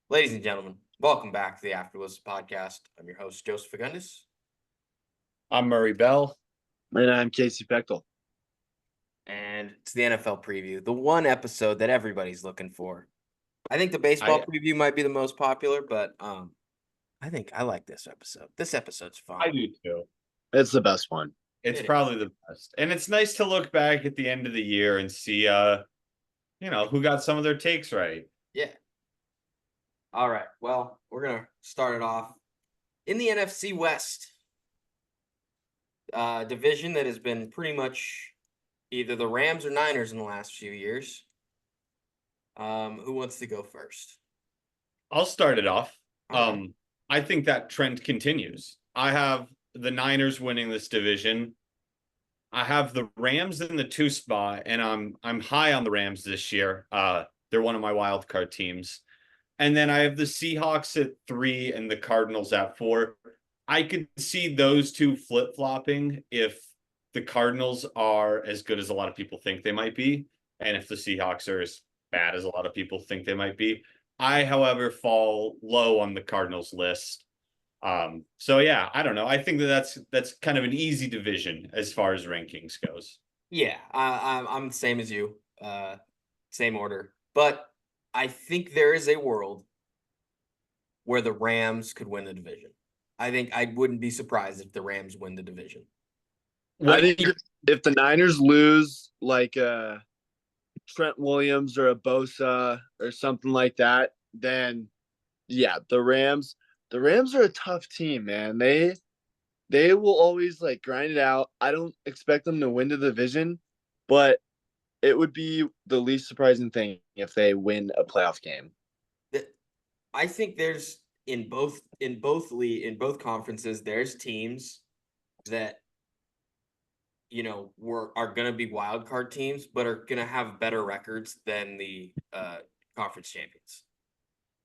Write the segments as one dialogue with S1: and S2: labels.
S1: Ladies and gentlemen, welcome back to the Afterlist podcast. I'm your host, Joseph Fagundes.
S2: I'm Murray Bell.
S3: And I'm Casey Pechtel.
S1: And it's the NFL preview, the one episode that everybody's looking for. I think the baseball preview might be the most popular, but I think I like this episode. This episode's fun.
S2: I do too.
S3: It's the best one.
S2: It's probably the best. And it's nice to look back at the end of the year and see who got some of their takes right.
S1: Yeah. All right. Well, we're going to start it off in the NFC West. Division that has been pretty much either the Rams or Niners in the last few years. Who wants to go first?
S2: I'll start it off.
S1: Right.
S2: I think that trend continues. I have the Niners winning this division. I have the Rams in the 2 spot, and I'm high on the Rams this year. They're one of my wild card teams. And then I have the Seahawks at 3 and the Cardinals at 4. I could see those two flip-flopping if the Cardinals are as good as a lot of people think they might be, and if the Seahawks are as bad as a lot of people think they might be. I, however, fall low on the Cardinals list. So yeah, I don't know. I think that's kind of an easy division as far as rankings goes.
S1: Yeah, I'm the same as you, same order. But I think there is a world where the Rams could win the division. I think I wouldn't be surprised if the Rams win the division.
S3: I think if the Niners lose like Trent Williams or a Bosa or something like that, then yeah, the Rams are a tough team, man. They will always like grind it out. I don't expect them to win the division, but it would be the least surprising thing if they win a playoff game.
S1: I think there's in both conferences, there's teams that are going to be wild card teams, but are going to have better records than the conference champions.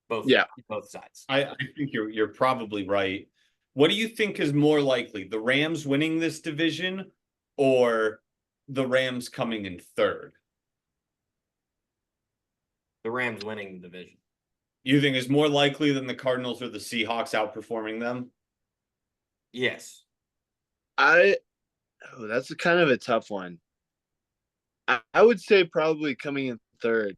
S1: Both sides.
S2: I think you're probably right. What do you think is more likely, the Rams winning this division or the Rams coming in 3rd?
S1: The Rams winning the division.
S2: You think is more likely than the Cardinals or the Seahawks outperforming them?
S1: Yes.
S3: That's kind of a tough one. I would say probably coming in 3rd.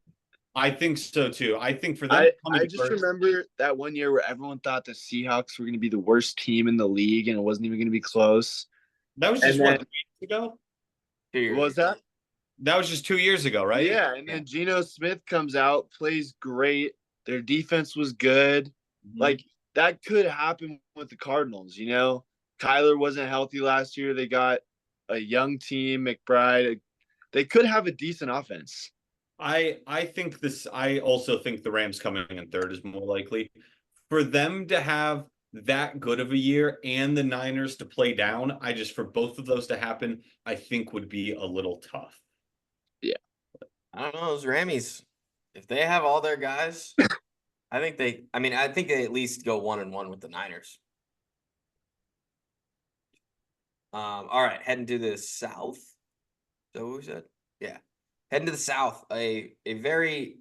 S2: I think so too. I think for them,
S3: I just remember that one year where everyone thought the Seahawks were going to be the worst team in the league, and it wasn't even going to be close.
S2: That was just 2 years ago.
S3: What was that?
S2: That was just 2 years ago, right?
S3: Yeah, and then Geno Smith comes out, plays great. Their defense was good. Mm-hmm. Like that could happen with the Cardinals. Kyler wasn't healthy last year. They got a young team, McBride. They could have a decent offense.
S2: I also think the Rams coming in 3rd is more likely. For them to have that good of a year and the Niners to play down, for both of those to happen, I think would be a little tough.
S3: Yeah.
S1: I don't know, those Rammies, if they have all their guys, I think they at least go 1-1 with the Niners. All right, heading to the South. Is that what we said? Yeah. Heading to the South, a very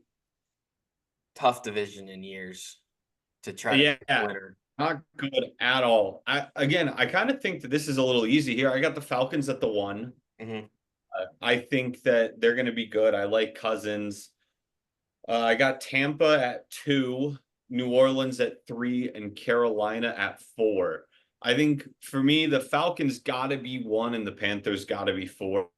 S1: tough division in years to try to winner.
S2: Not good at all. I kind of think that this is a little easy here. I got the Falcons at the 1.
S1: Mm-hmm.
S2: I think that they're going to be good. I like Cousins. I got Tampa at 2, New Orleans at 3, and Carolina at 4. I think for me, the Falcons got to be 1 and the Panthers got to be 4.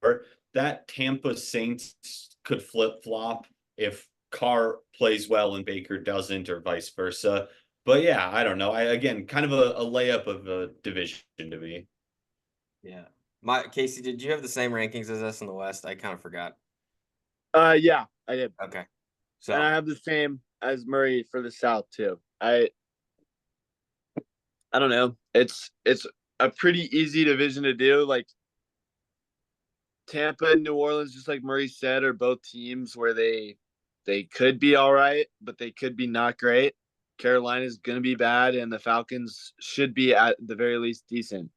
S2: That Tampa Saints could flip-flop if Carr plays well and Baker doesn't, or vice versa. But yeah, I don't know. Kind of a layup of a division to me.
S1: Yeah. Casey, did you have the same rankings as us in the West? I kind of forgot.
S3: Yeah, I did.
S1: Okay.
S3: So and I have the same as Murray for the South too. I don't know. It's a pretty easy division to do. Like Tampa and New Orleans, just like Murray said, are both teams where they could be all right, but they could be not great. Carolina's going to be bad, and the Falcons should be at the very least decent.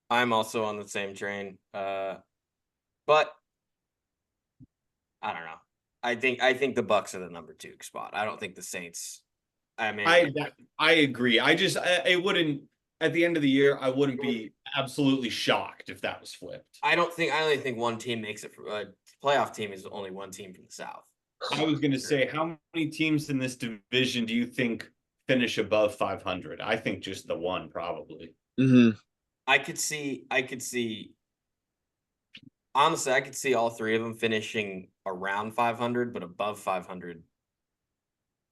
S1: I'm also on the same train, but I don't know. I think the Bucks are the number 2 spot. I don't think the Saints. I mean,
S2: I agree. It wouldn't, at the end of the year, I wouldn't be absolutely shocked if that was flipped.
S1: I only think one team makes it. Playoff team is only one team from the South.
S2: I was going to say, how many teams in this division do you think finish above 500? I think just the one, probably.
S3: Mm-hmm.
S1: I could see. Honestly, I could see all 3 of them finishing around 500, but above 500.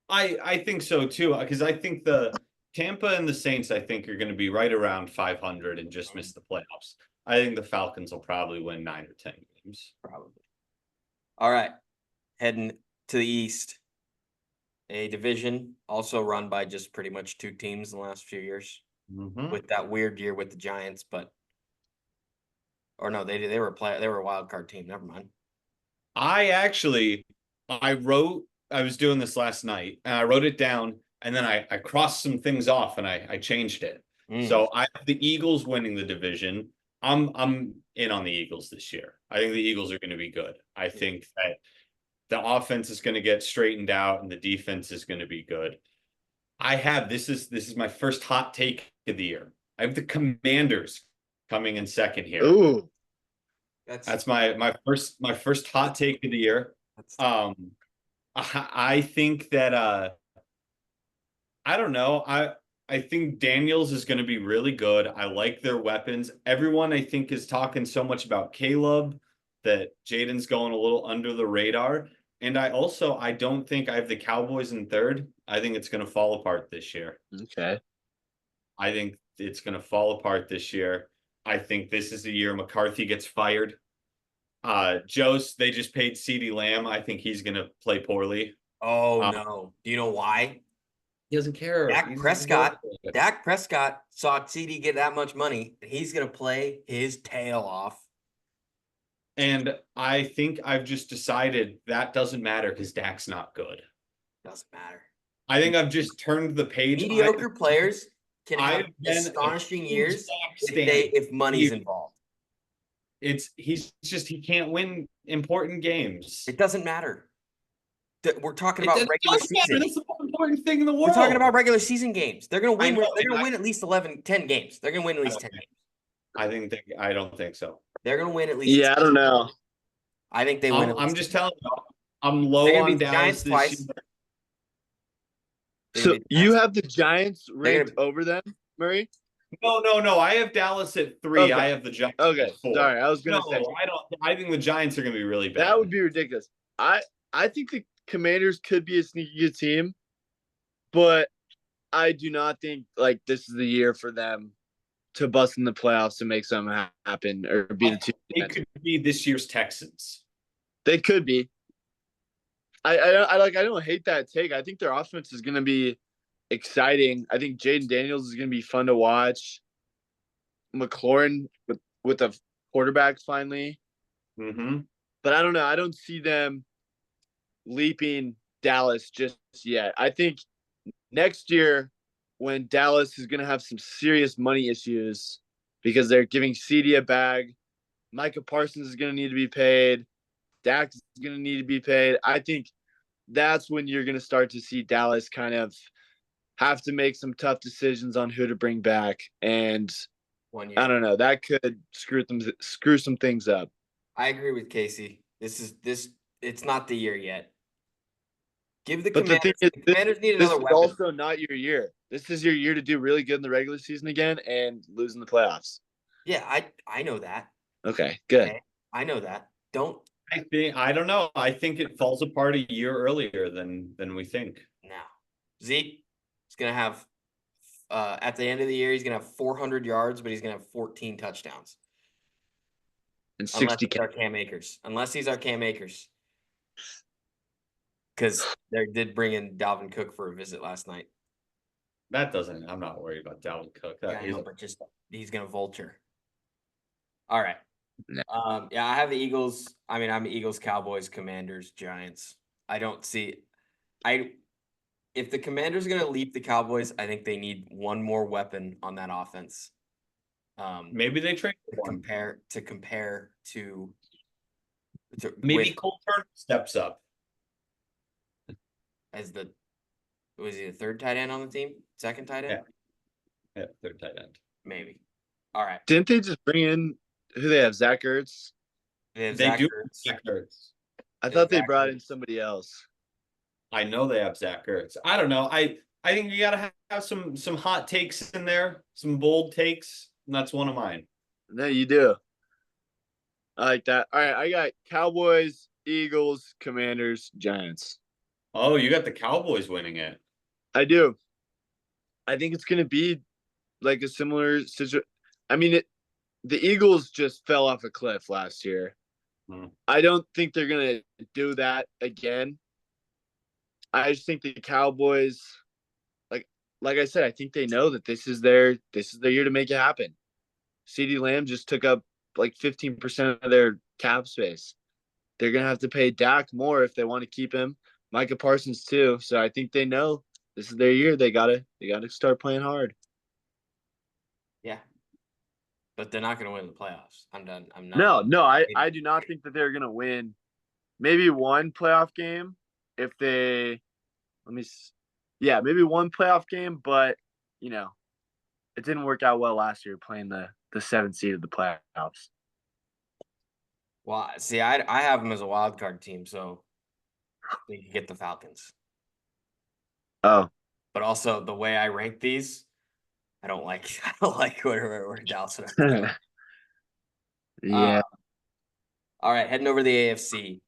S2: I think so too, because I think the Tampa and the Saints, I think, are going to be right around 500 and just miss the playoffs. I think the Falcons will probably win 9 or 10 games.
S1: Probably. All right, heading to the East, a division also run by just pretty much 2 teams in the last few years, with that weird year with the Giants, but or no, they were a wild card team. Never mind.
S2: I was doing this last night and I wrote it down and then I crossed some things off and I changed it. So I have the Eagles winning the division. I'm in on the Eagles this year. I think the Eagles are going to be good. I think that the offense is going to get straightened out and the defense is going to be good. This is my first hot take of the year. I have the Commanders coming in second here.
S3: Ooh,
S2: that's my first hot take of the year. I think that I don't know. I think Daniels is going to be really good. I like their weapons. Everyone I think is talking so much about Caleb that Jaden's going a little under the radar. And I don't think I have the Cowboys in third. I think it's going to fall apart this year.
S3: okay.
S2: I think it's going to fall apart this year. I think this is the year McCarthy gets fired. They just paid CeeDee Lamb. I think he's going to play poorly.
S1: Oh, no. Do you know why?
S2: He doesn't care.
S1: Dak Prescott saw CeeDee get that much money. He's going to play his tail off.
S2: And I think I've just decided that doesn't matter because Dak's not good.
S1: Doesn't matter.
S2: I think I've just turned the page.
S1: Mediocre players can have astonishing years if money's involved.
S2: He can't win important games.
S1: It doesn't matter. We're talking about regular season.
S2: That's the most important thing in the world.
S1: We're talking about regular season games. They're going to win. They're going to win at least 10 games. They're going to win at least 10 games.
S2: I don't think so.
S1: They're going to win at least.
S3: Yeah, I don't know.
S1: I think they win.
S2: I'm just telling you. I'm low on Dallas this year.
S3: So you have the Giants ranked over them, Murray?
S2: No. I have Dallas at 3.
S3: Okay.
S2: I have the Giants.
S3: Okay,
S2: at 4.
S3: sorry. I was gonna say
S2: I don't. I think the Giants are gonna be really bad.
S3: that would be ridiculous. I think the Commanders could be a sneaky good team, but I do not think like this is the year for them to bust in the playoffs to make something happen or be the 2.
S2: They could be this year's Texans.
S3: They could be. I don't hate that take. I think their offense is going to be exciting. I think Jaden Daniels is going to be fun to watch. McLaurin with the quarterback finally.
S2: Mm-hmm.
S3: But I don't know. I don't see them leaping Dallas just yet. I think next year when Dallas is going to have some serious money issues because they're giving CeeDee a bag, Micah Parsons is going to need to be paid. Dak is going to need to be paid. I think that's when you're going to start to see Dallas kind of have to make some tough decisions on who to bring back. And I don't know, that could screw some things up.
S1: I agree with Casey. It's not the year yet. Give the
S3: But
S1: Commanders.
S3: the
S1: Commanders need
S3: this
S1: another
S3: is
S1: weapon.
S3: also not your year. This is your year to do really good in the regular season again and lose in the playoffs.
S1: Yeah, I know that.
S3: Okay, good.
S1: Okay, I know that. Don't.
S2: I don't know. I think it falls apart a year earlier than we think.
S1: Now, Zeke is gonna have at the end of the year, he's gonna have 400 yards, but he's gonna have 14 touchdowns.
S3: And
S1: Unless
S3: 60
S1: he's our Cam Akers. Unless he's our Cam Akers. Because they did bring in Dalvin Cook for a visit last night.
S2: I'm not worried about Dalvin Cook.
S1: Yeah, I know, but just he's gonna vulture. All right.
S3: No.
S1: Yeah, I have the Eagles. I mean, I'm Eagles, Cowboys, Commanders, Giants. I don't see. If the Commanders are gonna leap the Cowboys, I think they need one more weapon on that offense.
S2: Maybe they trade
S1: to compare to
S2: maybe
S1: with,
S2: Cole Turner steps up.
S1: as was he the third tight end on the team? Second tight end?
S2: Yeah, third tight end.
S1: Maybe. All right.
S3: Didn't they just bring in who they have? Zach Ertz?
S1: They have
S2: They
S1: Zach
S2: do.
S1: Ertz.
S2: Zach Ertz.
S3: I
S1: Yeah,
S3: thought they
S1: Zach
S3: brought in
S1: Ertz.
S3: somebody else.
S2: I know they have Zach Ertz. I don't know. I think you gotta have some hot takes in there, some bold takes, and that's one of mine.
S3: No, you do. I like that. All right, I got Cowboys, Eagles, Commanders, Giants.
S2: Oh, you got the Cowboys winning it.
S3: I do. I think it's going to be like a similar situation. I mean, the Eagles just fell off a cliff last year. I don't think they're going to do that again. I just think the Cowboys, like I said, I think they know that this is their year to make it happen. CeeDee Lamb just took up like 15% of their cap space. They're going to have to pay Dak more if they want to keep him. Micah Parsons too. So I think they know this is their year. They gotta start playing hard.
S1: Yeah. But they're not going to win the playoffs. I'm done. I'm not.
S3: No, I do not think that they're gonna win. Maybe one playoff game if they. Maybe one playoff game, but you know, it didn't work out well last year playing the 7th seed of the playoffs.
S1: Well, see, I have them as a wild card team, so they can get the Falcons.
S3: Oh,
S1: But also the way I rank these, I don't like where Dallas are.
S3: yeah.
S1: All right, heading over to the AFC.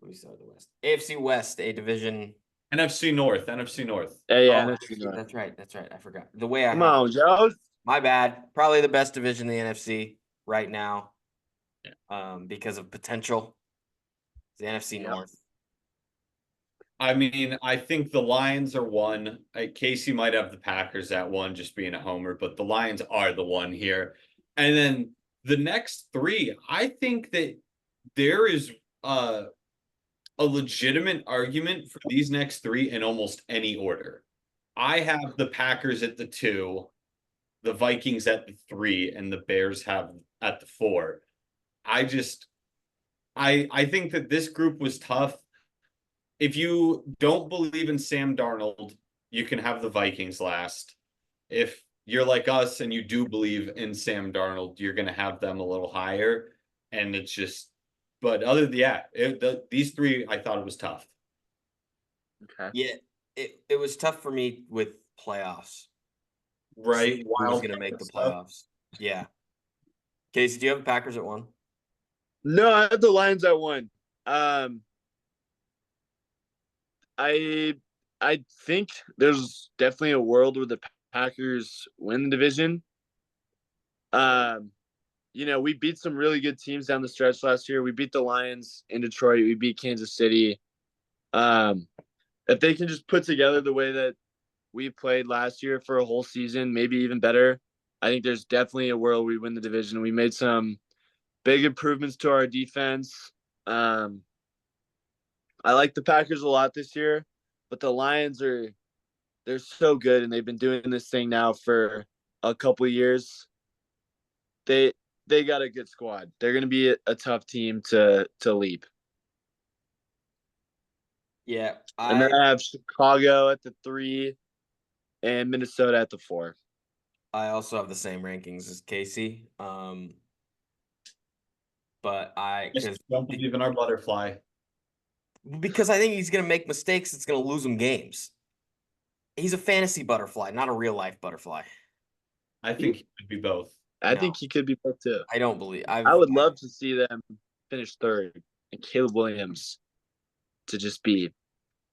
S1: We start the West. AFC West, a division.
S2: NFC North.
S3: Yeah,
S1: Oh,
S3: NFC North.
S1: that's right. I forgot. The way I
S3: Come
S1: have
S3: on, Joe.
S1: my bad. Probably the best division in the NFC right now. Because of potential. The NFC
S3: Yep.
S1: North.
S2: I mean, I think the Lions are one. Casey might have the Packers at one, just being a homer, but the Lions are the one here. And then the next three, I think that there is a legitimate argument for these next three in almost any order. I have the Packers at the 2, the Vikings at the 3, and the Bears have at the 4. I think that this group was tough. If you don't believe in Sam Darnold, you can have the Vikings last. If you're like us and you do believe in Sam Darnold, you're going to have them a little higher. And it's just, but other than these three, I thought it was tough.
S3: Okay.
S1: Yeah, it was tough for me with playoffs.
S2: Right.
S1: Who was going to make the playoffs? Yeah. Casey, do you have the Packers at 1?
S3: No, I have the Lions at 1. I think there's definitely a world where the Packers win the division. We beat some really good teams down the stretch last year. We beat the Lions in Detroit. We beat Kansas City. If they can just put together the way that we played last year for a whole season, maybe even better, I think there's definitely a world we win the division. We made some big improvements to our defense. I like the Packers a lot this year, but the Lions they're so good, and they've been doing this thing now for a couple of years. They got a good squad. They're going to be a tough team to leap.
S1: Yeah.
S3: And then I have Chicago at the 3 and Minnesota at the 4.
S1: I also have the same rankings as Casey. But
S2: Just don't believe in our butterfly.
S1: Because I think he's going to make mistakes. It's going to lose him games. He's a fantasy butterfly, not a real life butterfly.
S2: I think he could be both.
S3: I think he could be both too.
S1: I don't believe.
S3: I would love to see them finish 3rd and Caleb Williams to just be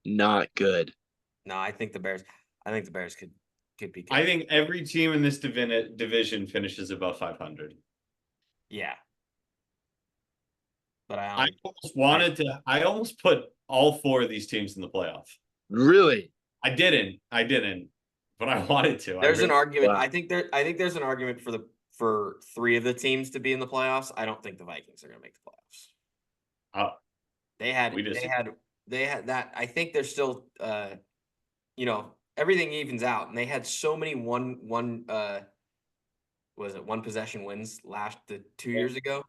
S3: not good.
S1: No, I think the Bears could be good.
S2: I think every team in this division finishes above 500.
S1: Yeah. But
S2: I almost put all 4 of these teams in the playoff.
S3: Really?
S2: I didn't, but I wanted to.
S1: There's an argument.
S3: Wow.
S1: I think there's an argument for 3 of the teams to be in the playoffs. I don't think the Vikings are going to make the playoffs.
S2: Oh,
S1: They had that. I think they're still, everything evens out, and they had so many one possession wins the 2 years ago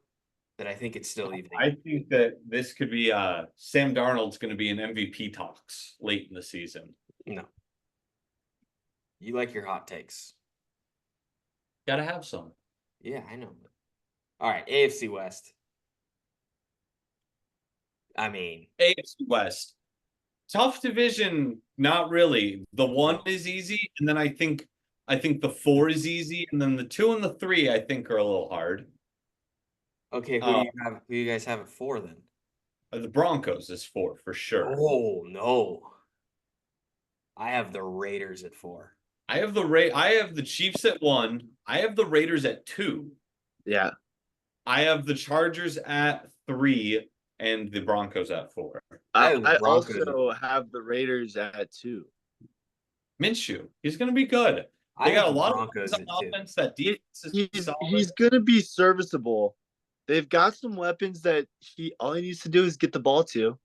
S1: that I think it's still evening.
S2: I think that this could be Sam Darnold's going to be in MVP talks late in the season.
S1: No. You like your hot takes.
S2: Gotta have some.
S1: Yeah, I know. All right, AFC West. I mean,
S2: AFC West. Tough division, not really. The 1 is easy, and then I think the 4 is easy, and then the 2 and the 3 I think are a little hard.
S1: okay, who do you have? Who do you guys have it for then?
S2: The Broncos is 4 for sure.
S1: Oh no, I have the Raiders at 4.
S2: I have the Chiefs at 1. I have the Raiders at 2.
S3: Yeah.
S2: I have the Chargers at 3 and the Broncos at 4.
S1: I have the
S3: I
S1: Broncos.
S3: also have the Raiders at 2.
S2: Minshew, he's going to be good.
S1: I
S2: They got a
S1: have the
S2: lot
S1: Broncos
S2: of
S1: at 2.
S2: offense. That defense is
S3: He's
S2: solid.
S3: gonna be serviceable. They've got some weapons that all he needs to do is get the ball to.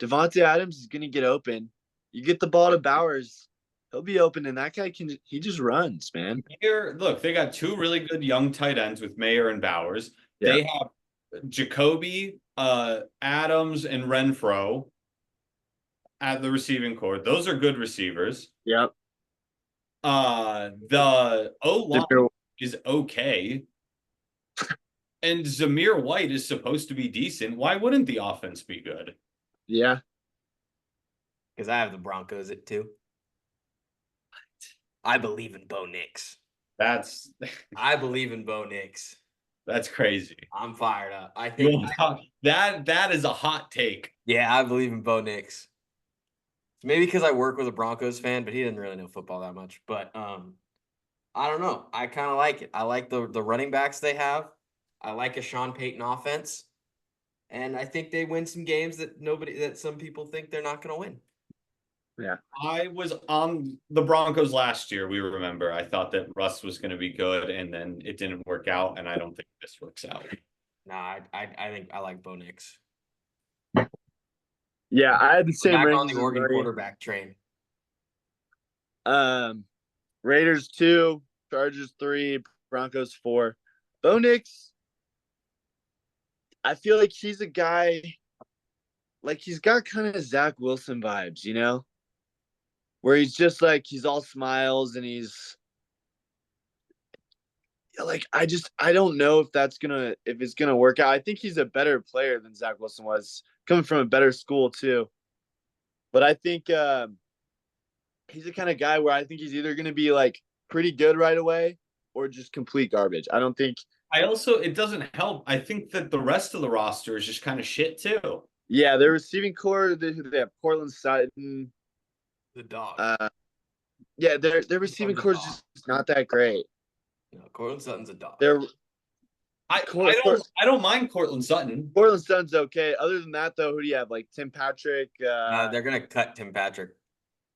S3: Devontae Adams is gonna get open. You get the ball to Bowers, he'll be open, and that guy he just runs, man.
S2: Here, look, they got 2 really good young tight ends with Mayer and Bowers.
S3: Yeah.
S2: They have Jacoby, Adams, and Renfro at the receiving core. Those are good receivers.
S3: Yep.
S2: The O-line is okay. And Zamir White is supposed to be decent. Why wouldn't the offense be good?
S3: Yeah.
S1: Because I have the Broncos at 2. I believe in Bo Nix.
S2: That's
S1: I believe in Bo Nix.
S2: that's crazy.
S1: I'm fired up. I
S2: You
S1: think
S2: wanna talk- that is a hot take.
S1: yeah, I believe in Bo Nix. Maybe because I work with a Broncos fan, but he didn't really know football that much. But I don't know. I kind of like it. I like the running backs they have. I like a Sean Payton offense, and I think they win some games that some people think they're not going to win.
S2: I was on the Broncos last year. We remember. I thought that Russ was going to be good, and then it didn't work out. And I don't think this works out.
S1: Nah, I think I like Bo Nix.
S3: Yeah, I had the same
S1: Back on
S3: ratings
S1: the
S3: as
S1: Oregon
S3: Murray.
S1: quarterback train.
S3: Raiders 2, Chargers 3, Broncos 4. Bo Nix, I feel like he's a guy, like he's got kind of Zach Wilson vibes, you know? Where he's just like, he's all smiles and he's like, I don't know if it's gonna work out. I think he's a better player than Zach Wilson was, coming from a better school too. But I think he's the kind of guy where I think he's either gonna be like pretty good right away or just complete garbage. I don't think.
S2: It doesn't help. I think that the rest of the roster is just kind of shit too.
S3: Yeah, their receiving core, they have Portland Sutton.
S1: The dog.
S3: Yeah, their receiving core is just not that great.
S1: No, Cortland Sutton's a dog.
S2: I don't mind Cortland Sutton.
S3: Portland Sutton's okay. Other than that, though, who do you have? Like Tim Patrick.
S1: They're gonna cut Tim Patrick.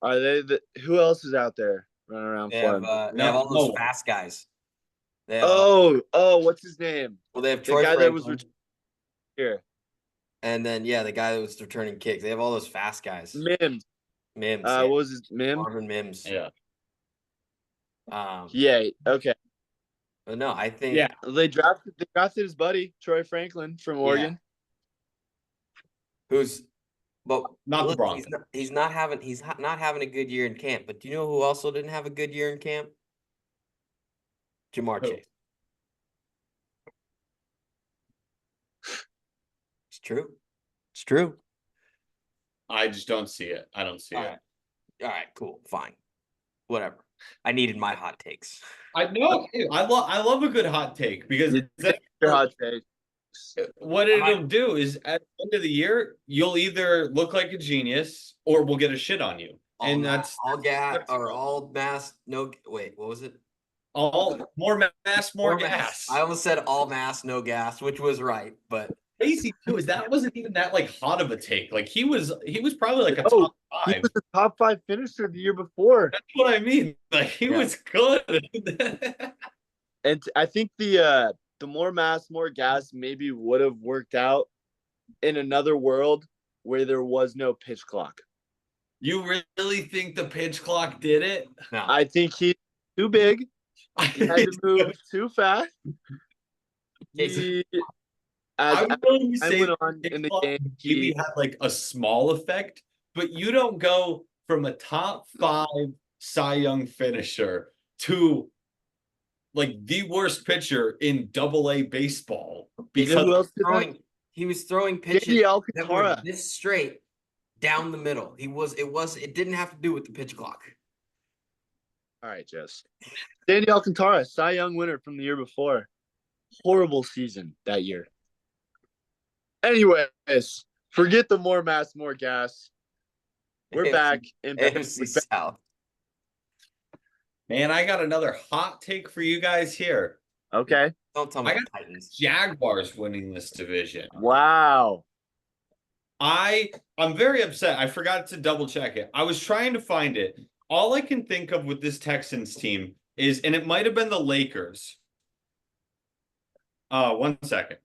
S3: Are they? Who else is out there running around
S1: They
S3: for
S1: have,
S3: him?
S1: they have all those
S2: No.
S1: fast guys. They have,
S3: What's his name?
S1: well, they have
S3: The
S1: Troy
S3: guy that was
S1: Franklin,
S3: here.
S1: and then the guy that was returning kicks. They have all those fast guys.
S3: Mims.
S1: Mims.
S3: What was his Mims?
S1: Marvin Mims.
S2: Yeah.
S3: Yeah. Okay.
S1: But no, I think
S2: Yeah.
S3: They drafted his buddy Troy Franklin from Oregon.
S1: who's but
S2: Not the
S1: look,
S2: Broncos.
S1: he's not having a good year in camp. But do you know who also didn't have a good year in camp? Jamar
S2: Who?
S1: Chase. It's true. It's true.
S2: I just don't see it. I don't see
S1: All
S2: it.
S1: right. All right, cool, fine. Whatever. I needed my hot takes.
S2: I know. I love a good hot take because
S3: You take your hot take.
S2: what it'll do is at the end of the year, you'll either look like a genius or we'll get a shit on you. And that's
S1: all gas or all mass. No, wait, what was it?
S2: all more mass, more gas.
S1: I almost said all mass, no gas, which was right, but
S2: Crazy too is that wasn't even that like hot of a take. Like he was probably like a
S3: Oh,
S2: top
S3: He
S2: five.
S3: was the top 5 finisher the year before.
S2: That's what I mean. Like he
S1: Yeah.
S2: was good.
S3: And I think the more mass, more gas maybe would have worked out in another world where there was no pitch clock.
S2: You really think the pitch clock did it?
S1: no.
S3: I think he's too big. He had to move too fast.
S1: Casey.
S3: He, as
S2: I'm willing to
S3: I
S2: say
S3: went on in the game,
S2: maybe had like a small effect, but you don't go from a top 5 Cy Young finisher to like the worst pitcher in Double-A baseball
S3: you know
S2: because
S3: who else did that?
S1: He was throwing
S3: Sandy
S1: pitches that were
S3: Alcantara.
S1: this straight down the middle. It didn't have to do with the pitch clock.
S3: All right, Jess. Sandy Alcantara, Cy Young winner from the year before. Horrible season that year. Anyways, forget the more mass, more gas. We're
S1: AFC
S3: back in
S1: AFC South.
S2: man, I got another hot take for you guys here.
S3: Okay.
S1: Don't tell me
S2: I
S1: the
S2: got
S1: Titans.
S2: Jaguars winning this division.
S3: Wow.
S2: I'm very upset. I forgot to double check it. I was trying to find it. All I can think of with this Texans team is, and it might have been the Lakers. 1 second.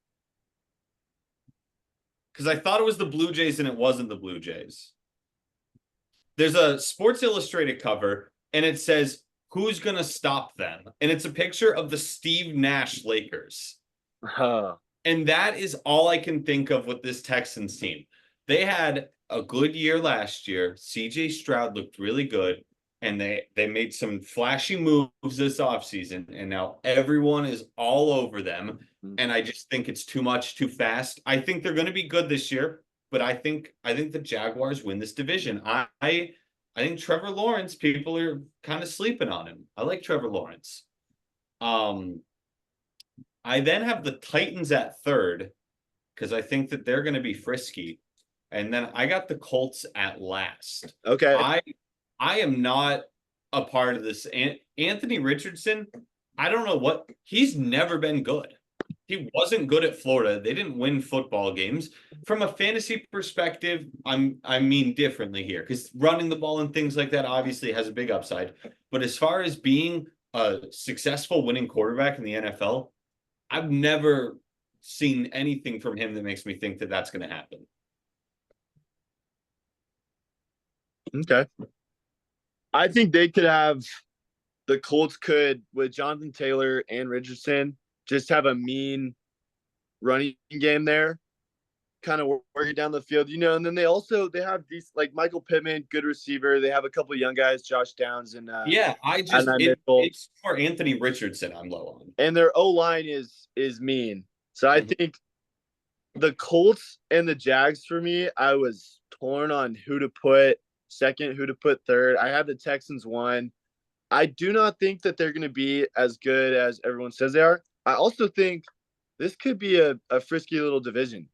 S2: Because I thought it was the Blue Jays and it wasn't the Blue Jays. There's a Sports Illustrated cover and it says, "Who's going to stop them?" And it's a picture of the Steve Nash Lakers. And that is all I can think of with this Texans team. They had a good year last year. CJ Stroud looked really good. And they made some flashy moves this offseason. And now everyone is all over them. And I just think it's too much, too fast. I think they're going to be good this year. But I think the Jaguars win this division. I think Trevor Lawrence, people are kind of sleeping on him. I like Trevor Lawrence. I then have the Titans at third because I think that they're going to be frisky. And then I got the Colts at last.
S3: Okay.
S2: I am not a part of this. Anthony Richardson, I don't know what, he's never been good. He wasn't good at Florida. They didn't win football games. From a fantasy perspective, I mean differently here because running the ball and things like that obviously has a big upside. But as far as being a successful winning quarterback in the NFL, I've never seen anything from him that makes me think that that's going to happen.
S3: Okay. I think they could have the Colts could, with Jonathan Taylor and Richardson, just have a mean running game there, kind of working down the field, and then they have these like Michael Pittman, good receiver. They have a couple of young guys, Josh Downs and
S2: it's for Anthony Richardson I'm low on.
S3: And their O-line is mean. So I think the Colts and the Jags for me, I was torn on who to put second, who to put third. I have the Texans 1. I do not think that they're going to be as good as everyone says they are. I also think this could be a frisky little division.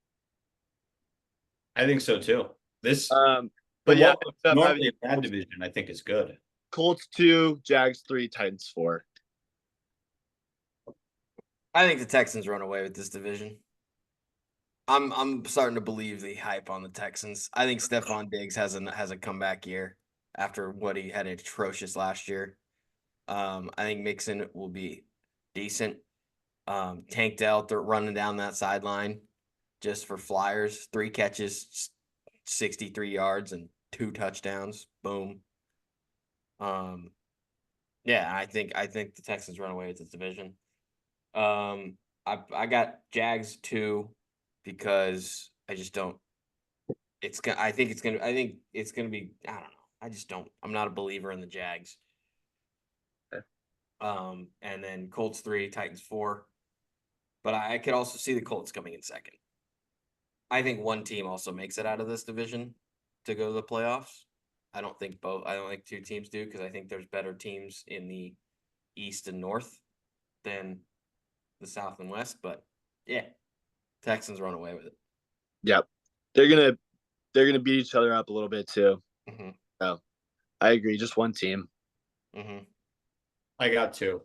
S2: I think so too.
S3: But yeah,
S2: normally a bad division, I think is good.
S3: Colts 2, Jags 3, Titans 4.
S1: I think the Texans run away with this division. I'm starting to believe the hype on the Texans. I think Stephon Diggs has a comeback year after what he had atrocious last year. I think Mixon will be decent. Tank Dell running down that sideline just for flyers. 3 catches, 63 yards, and 2 touchdowns. Boom. Yeah, I think the Texans run away with this division. I got Jags 2 because I just don't. I think it's gonna be. I don't know. I'm not a believer in the Jags.
S3: Okay.
S1: And then Colts 3, Titans 4. But I could also see the Colts coming in second. I think one team also makes it out of this division to go to the playoffs. I don't think 2 teams do because I think there's better teams in the East and North than the South and West. But yeah, Texans run away with it.
S3: Yep. They're gonna beat each other up a little bit too.
S1: Mm-hmm.
S3: So I agree. Just one team.
S1: Mm-hmm.
S2: I got 2.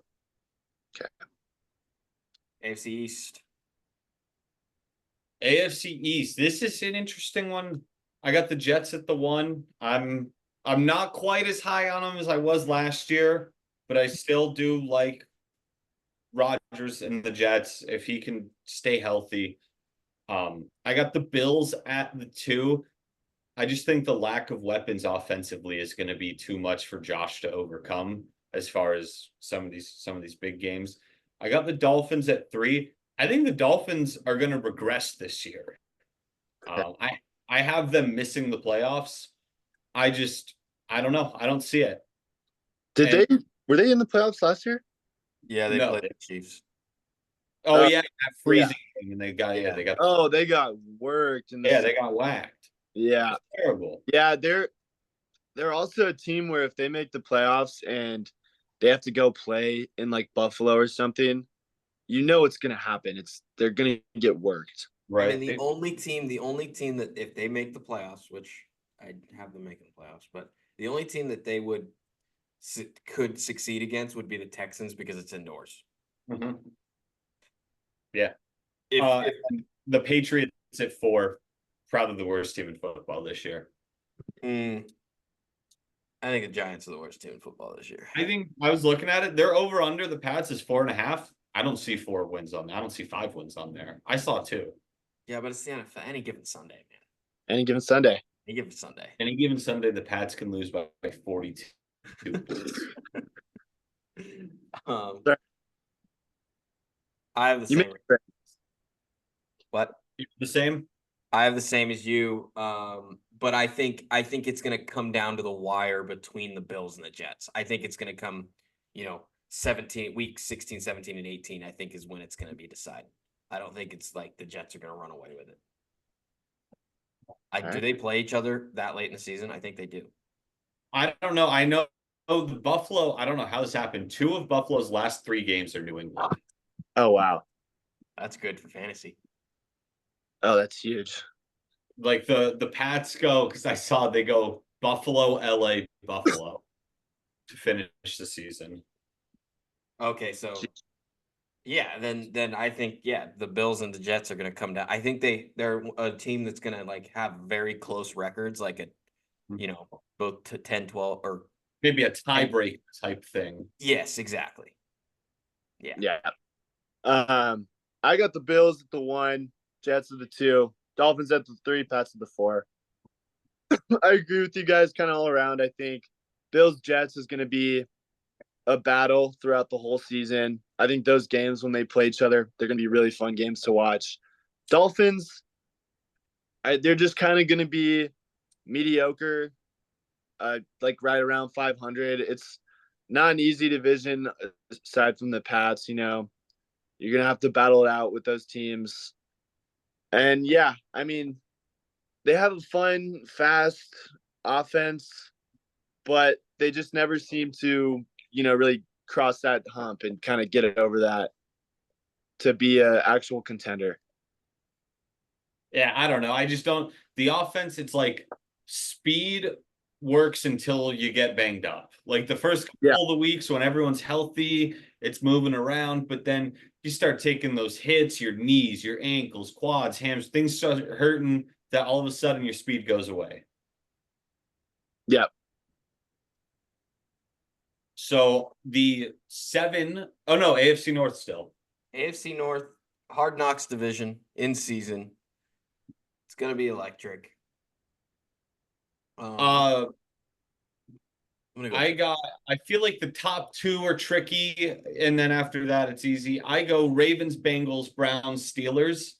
S3: Okay.
S1: AFC East.
S2: AFC East. This is an interesting one. I got the Jets at the 1. I'm not quite as high on them as I was last year, but I still do like Rodgers and the Jets if he can stay healthy. I got the Bills at the 2. I just think the lack of weapons offensively is going to be too much for Josh to overcome as far as some of these big games. I got the Dolphins at 3. I think the Dolphins are going to regress this year. I have them missing the playoffs. I don't know. I don't see it.
S3: Did
S2: And
S3: they were they in the playoffs last year?
S1: Yeah, they
S2: No.
S1: played the Chiefs.
S2: Oh
S3: Uh,
S2: yeah, that freezing thing, and they got
S1: Yeah.
S2: they got
S3: Oh, they got worked in the
S2: they got whacked.
S3: yeah.
S2: It's terrible.
S3: Yeah, they're also a team where if they make the playoffs and they have to go play in like Buffalo or something, you know what's gonna happen. They're gonna get worked.
S1: I mean,
S2: Right.
S1: the only team that if they make the playoffs, which I have them making the playoffs, but the only team that they could succeed against would be the Texans because it's indoors.
S2: Mhm. Yeah.
S1: If,
S2: And the Patriots at 4, probably the worst team in football this year.
S1: I think the Giants are the worst team in football this year.
S2: I think I was looking at it. They're over under the Pats is 4.5. I don't see 4 wins on there. I don't see 5 wins on there. I saw 2.
S1: Yeah, but it's the NFL. Any given Sunday, man.
S3: Any given Sunday.
S1: Any given Sunday.
S2: Any given Sunday, the Pats can lose by 42.
S3: Sorry.
S1: I have the
S3: You
S1: same.
S3: make
S1: What?
S2: The same?
S1: I have the same as you. But I think it's gonna come down to the wire between the Bills and the Jets. I think it's gonna come, 16, 17, and 18, I think is when it's gonna be decided. I don't think it's like the Jets are gonna run away with it. Do
S3: Alright.
S1: they play each other that late in the season? I think they do.
S2: I don't know. I know the Buffalo. I don't know how this happened. 2 of Buffalo's last 3 games are New England.
S3: Oh wow.
S1: That's good for fantasy.
S3: Oh, that's huge.
S2: Like the Pats go because I saw they go Buffalo, LA, Buffalo to finish the season.
S1: Okay, so yeah, then I think the Bills and the Jets are gonna come down. I think they're a team that's gonna like have very close records, like both to 10, 12 or
S2: Maybe a tiebreak type thing.
S1: yes, exactly.
S3: Yeah. I got the Bills at the 1, Jets at the 2, Dolphins at the 3, Pats at the 4. I agree with you guys kind of all around. I think Bills Jets is going to be a battle throughout the whole season. I think those games when they play each other, they're going to be really fun games to watch. Dolphins, they're just kind of going to be mediocre, like right around 500. It's not an easy division aside from the Pats. You're going to have to battle it out with those teams. And yeah, I mean, they have a fun, fast offense, but they just never seem to, really cross that hump and kind of get it over that to be an actual contender.
S2: Yeah, I don't know. I just don't. The offense, it's like speed works until you get banged up. Like the first couple of the weeks when everyone's healthy, it's moving around, but then you start taking those hits, your knees, your ankles, quads, hams, things start hurting, that all of a sudden your speed goes away.
S3: Yep.
S2: So the 7, oh no, AFC North still.
S1: AFC North, Hard Knocks division in season. It's gonna be electric.
S2: I
S1: Go.
S2: feel like the top 2 are tricky, and then after that it's easy. I go Ravens, Bengals, Browns, Steelers.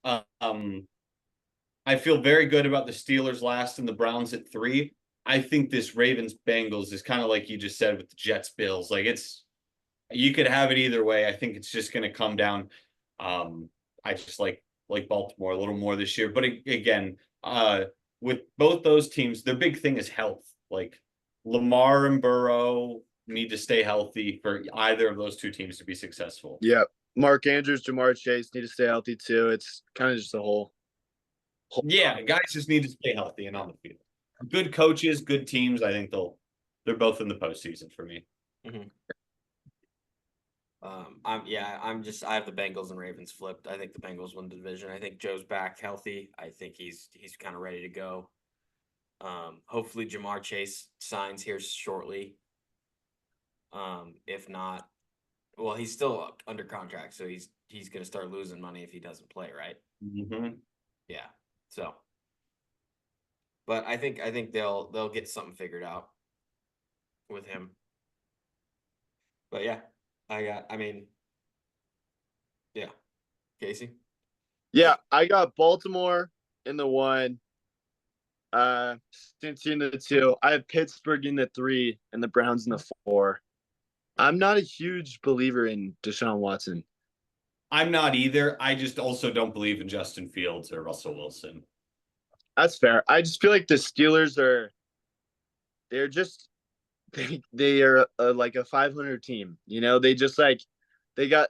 S2: I feel very good about the Steelers last and the Browns at 3. I think this Ravens Bengals is kind of like you just said with the Jets Bills. Like you could have it either way. I think it's just going to come down. I just like Baltimore a little more this year, but again, with both those teams, their big thing is health. Like Lamar and Burrow need to stay healthy for either of those 2 teams to be successful.
S3: Yep. Mark Andrews, Jamar Chase need to stay healthy too. It's kind of just a whole.
S2: Yeah, guys just need to stay healthy and on the field. Good coaches, good teams. I think they're both in the postseason for me.
S1: Mm-hmm. I have the Bengals and Ravens flipped. I think the Bengals win the division. I think Joe's back healthy. I think he's kind of ready to go. Hopefully Jamar Chase signs here shortly. If not, well, he's still under contract, so he's going to start losing money if he doesn't play, right?
S2: Mm-hmm.
S1: Yeah. So, but I think they'll get something figured out with him. But yeah, yeah. Casey?
S3: Yeah, I got Baltimore in the 1, Cincy in the 2. I have Pittsburgh in the 3 and the Browns in the 4. I'm not a huge believer in Deshaun Watson.
S2: I'm not either. I just also don't believe in Justin Fields or Russell Wilson.
S3: That's fair. I just feel like the Steelers they're just they are like a 500 team. You know, they just like they get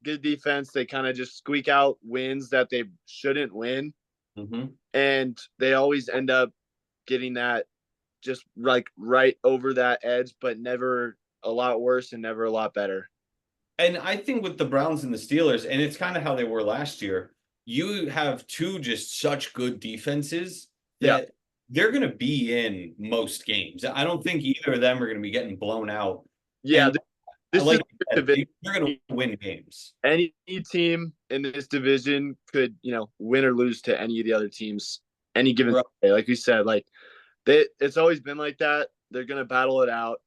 S3: good defense. They kind of just squeak out wins that they shouldn't win,
S2: Mm-hmm.
S3: and they always end up getting that just like right over that edge, but never a lot worse and never a lot better.
S2: And I think with the Browns and the Steelers, and it's kind of how they were last year, you have two just such good defenses
S3: Yeah.
S2: that they're going to be in most games. I don't think either of them are going to be getting blown out.
S3: Yeah,
S2: And
S3: this
S2: like
S3: is
S2: you said, they're going to win games.
S3: any team in this division could, win or lose to any of the other teams any given
S2: Right.
S3: day. Like we said, like it's always been like that. They're gonna battle it out.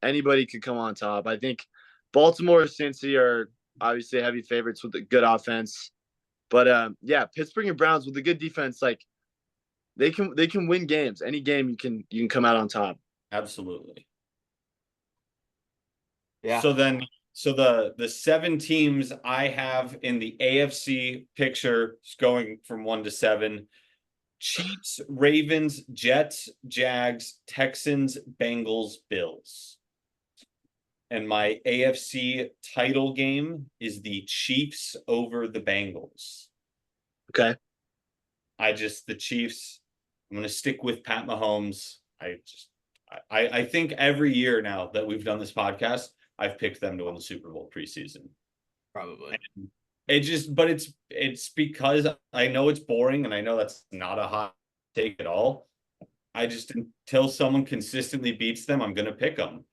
S3: Anybody could come on top. I think Baltimore, Cincy are obviously heavy favorites with a good offense, but yeah, Pittsburgh and Browns with a good defense, like they can win games. Any game you can come out on top.
S2: Absolutely.
S1: Yeah.
S2: So the 7 teams I have in the AFC picture is going from 1 to 7. Chiefs, Ravens, Jets, Jags, Texans, Bengals, Bills. And my AFC title game is the Chiefs over the Bengals.
S3: Okay.
S2: The Chiefs, I'm going to stick with Pat Mahomes. I think every year now that we've done this podcast, I've picked them to win the Super Bowl preseason.
S1: Probably.
S2: But it's because I know it's boring and I know that's not a hot take at all. Until someone consistently beats them, I'm going to pick them.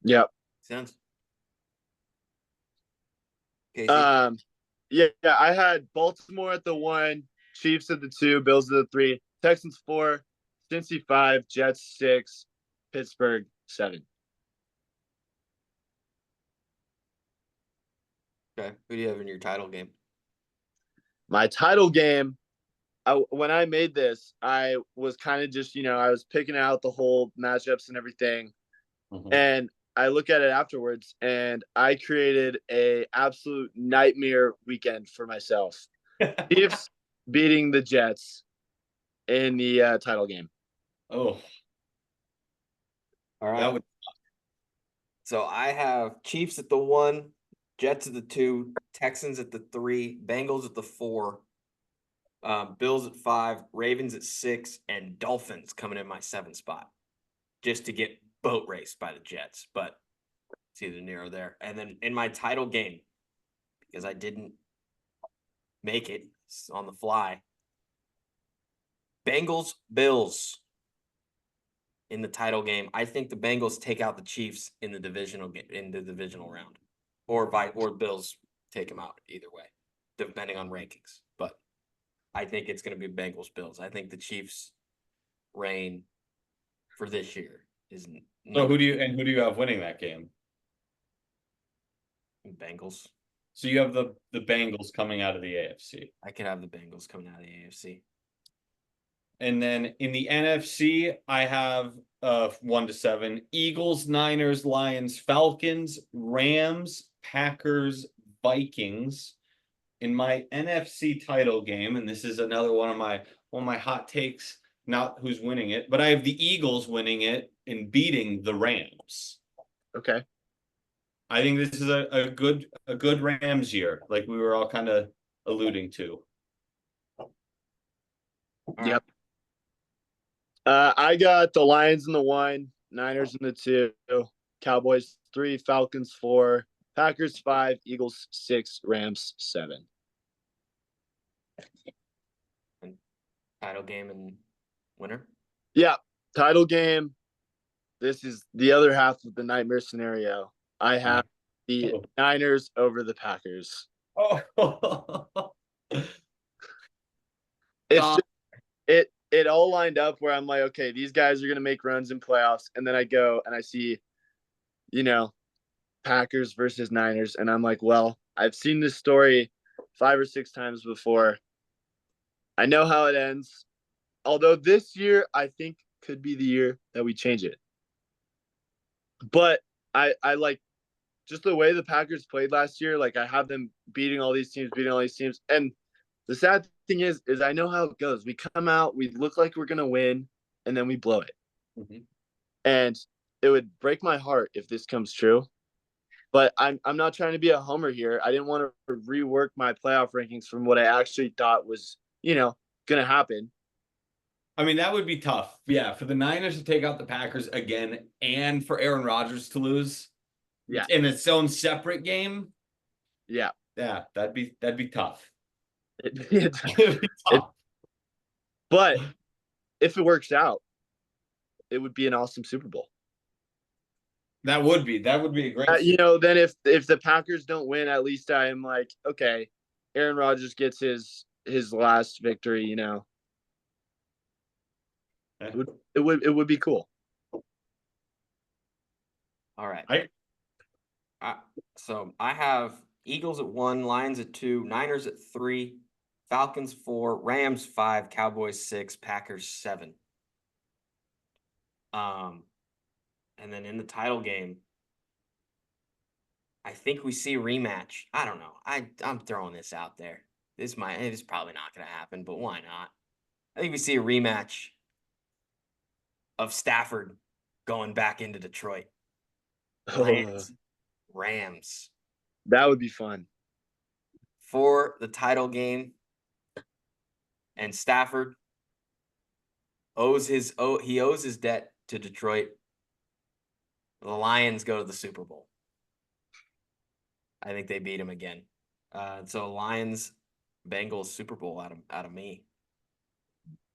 S3: Yeah.
S1: Sounds. Casey?
S3: Yeah, I had Baltimore at the 1, Chiefs at the 2, Bills at the 3, Texans 4, Cincy 5, Jets 6, Pittsburgh 7.
S1: Okay. Who do you have in your title game?
S3: My title game, when I made this, I was kind of just, I was picking out the whole matchups and everything.
S2: Mhm.
S3: And I look at it afterwards and I created a absolute nightmare weekend for myself. Chiefs beating the Jets in the title game.
S2: Oh,
S1: All right.
S2: that would
S1: So I have Chiefs at the 1, Jets at the 2, Texans at the 3, Bengals at the 4, Bills at 5, Ravens at 6, and Dolphins coming in my 7th spot, just to get boat raced by the Jets. But it's either near or there. And then in my title game, because I didn't make it on the fly, Bengals Bills in the title game. I think the Bengals take out the Chiefs in the divisional round, or Bills take them out either way, depending on rankings. But I think it's going to be Bengals Bills. I think the Chiefs' reign for this year is
S2: So who do you have winning that game?
S1: Bengals.
S2: So you have the Bengals coming out of the AFC.
S1: I could have the Bengals coming out of the AFC.
S2: And then in the NFC, I have 1 to 7. Eagles, Niners, Lions, Falcons, Rams, Packers, Vikings. In my NFC title game, and this is another one of my hot takes, not who's winning it, but I have the Eagles winning it and beating the Rams.
S3: Okay.
S2: I think this is a good Rams year, like we were all kind of alluding to.
S3: Yep. I got the Lions in the 1, Niners in the 2, Cowboys 3, Falcons 4, Packers 5, Eagles 6, Rams 7.
S1: And title game and winner.
S3: Yeah, title game. This is the other half of the nightmare scenario. I have the Niners over the Packers.
S2: Oh,
S3: It's just, it all lined up where I'm like, okay, these guys are gonna make runs in playoffs, and then I go and I see, Packers versus Niners, and I'm like, well, I've seen this story 5 or 6 times before. I know how it ends. Although this year, I think could be the year that we change it. But I like just the way the Packers played last year. Like I have them beating all these teams, and the sad thing is I know how it goes. We come out, we look like we're gonna win, and then we blow it.
S2: Mhm.
S3: And it would break my heart if this comes true. But I'm not trying to be a homer here. I didn't want to rework my playoff rankings from what I actually thought was, gonna happen.
S2: I mean, that would be tough. Yeah, for the Niners to take out the Packers again and for Aaron Rodgers to lose
S3: Yeah.
S2: in its own separate game.
S3: Yeah.
S2: Yeah, that'd be tough.
S3: It's-
S2: It'd be tough.
S3: but if it works out, it would be an awesome Super Bowl.
S2: That would be a great.
S3: Then if the Packers don't win, at least I am like, okay, Aaron Rodgers gets his last victory. It would be cool.
S1: All right.
S2: I-
S1: So I have Eagles at 1, Lions at 2, Niners at 3, Falcons 4, Rams 5, Cowboys 6, Packers 7. And then in the title game, I think we see a rematch. I don't know. I'm throwing this out there. It's probably not going to happen, but why not? I think we see a rematch of Stafford going back into Detroit. Lions, Rams
S3: That would be fun.
S1: for the title game, and Stafford owes his debt to Detroit. The Lions go to the Super Bowl. I think they beat him again. So Lions, Bengals Super Bowl out of me.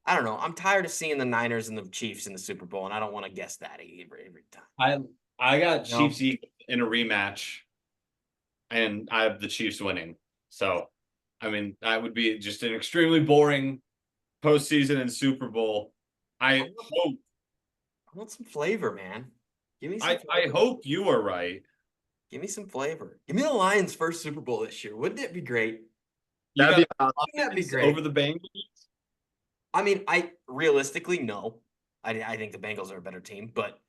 S1: I don't know. I'm tired of seeing the Niners and the Chiefs in the Super Bowl, and I don't want to guess that every time.
S2: I got
S1: No.
S2: Chiefs Eagles in a rematch, and I have the Chiefs winning. So, I mean, that would be just an extremely boring postseason and Super Bowl. I
S1: want some flavor, man. Give me some
S2: I
S1: flavor.
S2: hope you are right.
S1: Give me some flavor. Give me the Lions' first Super Bowl this year. Wouldn't it be great?
S2: You
S3: That'd be
S2: got
S3: awesome.
S1: That'd be
S2: Lions
S1: great.
S2: over the Bengals.
S1: I mean, I realistically no. I think the Bengals are a better team, but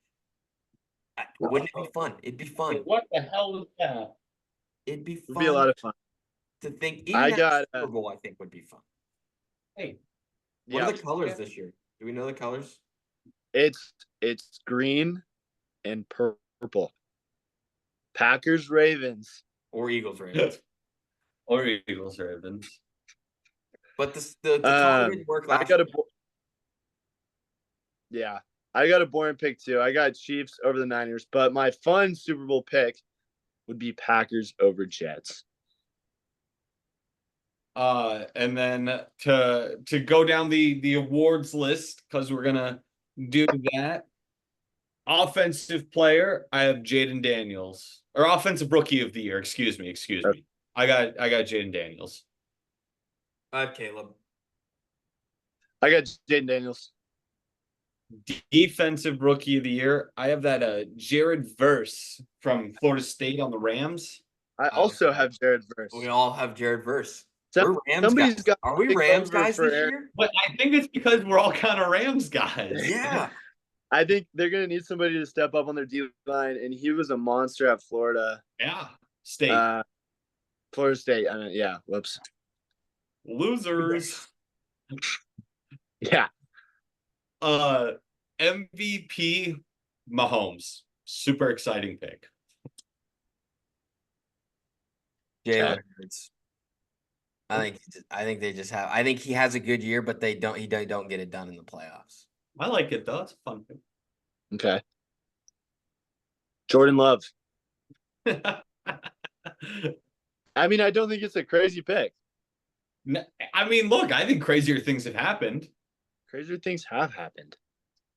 S1: wouldn't it be fun? It'd be fun.
S2: What the hell is that?
S1: It'd be
S3: It
S1: fun
S3: would be a lot of fun.
S1: to think.
S3: I
S1: Even that
S3: got,
S1: Super Bowl, I think, would be fun.
S2: Hey,
S1: What are the colors this year? Do we know the colors?
S3: It's green and purple. Packers, Ravens.
S1: Or Eagles, Ravens?
S2: or Eagles Ravens.
S1: But the color didn't work last year.
S3: Yeah, I got a boring pick too. I got Chiefs over the Niners, but my fun Super Bowl pick would be Packers over Jets.
S2: And then to go down the awards list, because we're gonna do that. Offensive player, I have Jaden Daniels. Or offensive rookie of the year, excuse me. I got Jaden Daniels.
S1: I have Caleb.
S3: I got Jaden Daniels.
S2: Defensive rookie of the year, I have that Jared Verse from Florida State on the Rams.
S3: I also have Jared Verse.
S1: We all have Jared Verse.
S3: We're Rams guys.
S1: Are we Rams guys this year?
S2: But I think it's because we're all kind of Rams guys.
S1: Yeah.
S3: I think they're going to need somebody to step up on their D line, and he was a monster at Florida.
S2: Yeah. State.
S3: Florida State. I mean, yeah. Whoops.
S2: Losers.
S3: Yeah.
S2: MVP Mahomes. Super exciting pick.
S1: Jalen Hurts. I think they just have. I think he has a good year, but they don't get it done in the playoffs.
S2: I like it though. It's a fun pick.
S3: Okay. Jordan Love. I mean, I don't think it's a crazy pick.
S2: I mean, look, I think crazier things have happened.
S3: Crazier things have happened.